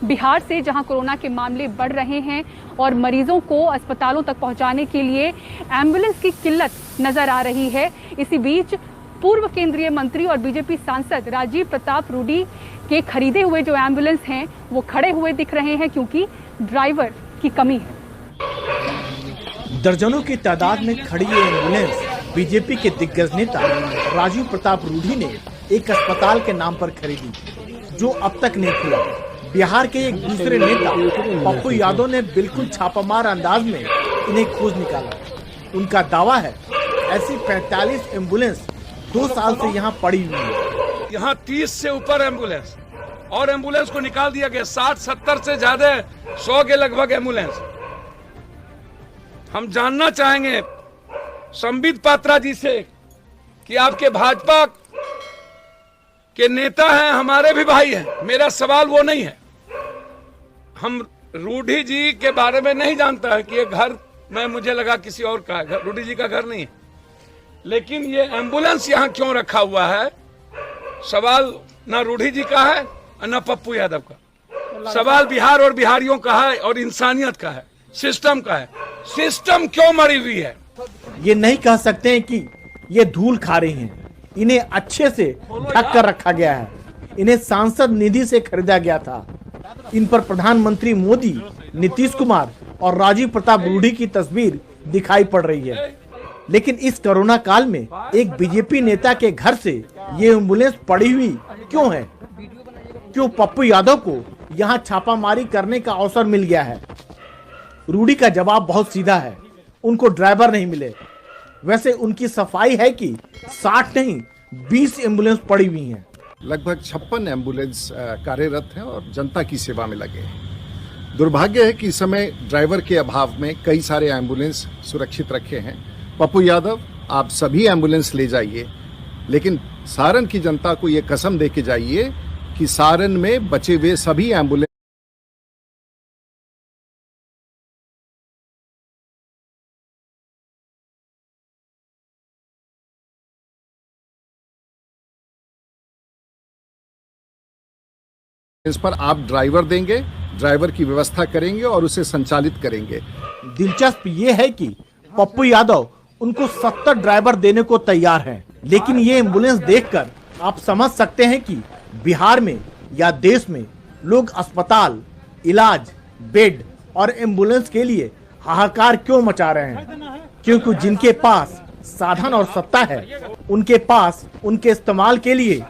बिहार से, जहां कोरोना के मामले बढ़ रहे हैं और मरीजों को अस्पतालों तक पहुंचाने के लिए एम्बुलेंस की किल्लत नजर आ रही है। इसी बीच पूर्व केंद्रीय मंत्री और बीजेपी सांसद राजीव प्रताप रूडी के खरीदे हुए जो एम्बुलेंस हैं वो खड़े हुए दिख रहे हैं क्योंकि ड्राइवर की कमी है। दर्जनों की तादाद में खड़ी ये एम्बुलेंस बीजेपी के दिग्गज नेता राजीव प्रताप रूडी ने एक अस्पताल के नाम पर खरीदी, जो अब तक नहीं खुला। बिहार के एक दूसरे नेता पप्पू यादव ने बिल्कुल छापामार अंदाज में इन्हें खोज निकाला। उनका दावा है ऐसी 45 एम्बुलेंस 2 साल से यहाँ पड़ी हुई है। यहाँ 30 से ऊपर एम्बुलेंस और एम्बुलेंस को निकाल दिया गया, 60-70 से ज्यादा, 100 के लगभग एम्बुलेंस। हम जानना चाहेंगे संबित पात्रा जी से कि आपके भाजपा के नेता हैं, हमारे भी भाई हैं, मेरा सवाल वो नहीं है। हम रूडी जी के बारे में नहीं जानता है कि ये घर में, मुझे लगा किसी और का है, रूडी जी का घर नहीं है, लेकिन ये एम्बुलेंस यहाँ क्यों रखा हुआ है, सवाल ना रूडी जी का है और ना पप्पू यादव का। सवाल बिहार और बिहारियों का है और इंसानियत का है, सिस्टम का है। सिस्टम क्यों मरी हुई है? ये नहीं कह सकते हैं कि ये धूल खा रही हैं। इन्हें अच्छे से ढक कर रखा गया है। इन्हें सांसद निधि से खरीदा गया था। इन पर प्रधानमंत्री मोदी, नीतीश कुमार और राजीव प्रताप रूडी की तस्वीर दिखाई पड़ रही है। लेकिन इस कोरोना काल में एक बीजेपी नेता के घर से ये एम्बुलेंस पड़ी हुई क्यों है? क्यों पप्पू यादव को यहाँ छापामारी करने का अवसर मिल गया है? रूडी का जवाब बहुत सीधा है, उनको ड्राइवर नहीं मिले। वैसे उनकी सफाई है कि 60 नहीं 20 एम्बुलेंस पड़ी हुई हैं। लगभग 56 एम्बुलेंस कार्यरत हैं और जनता की सेवा में लगे हैं। दुर्भाग्य है कि इस समय ड्राइवर के अभाव में कई सारे एम्बुलेंस सुरक्षित रखे हैं। पप्पू यादव, आप सभी एम्बुलेंस ले जाइए, लेकिन सारण की जनता को ये कसम दे के जाइए कि सारण में बचे हुए सभी एम्बुलेंस पर आप ड्राइवर देंगे, ड्राइवर की व्यवस्था करेंगे और उसे संचालित करेंगे। दिलचस्प ये है कि पप्पू यादव उनको 70 ड्राइवर देने को तैयार हैं, लेकिन ये एम्बुलेंस देखकर आप समझ सकते हैं कि बिहार में या देश में लोग अस्पताल, इलाज, बेड और एम्बुलेंस के लिए हाहाकार क्यों मचा रहे हैं। क्योंकि जिनके पास साधन और सत्ता है, उनके पास उनके इस्तेमाल के लिए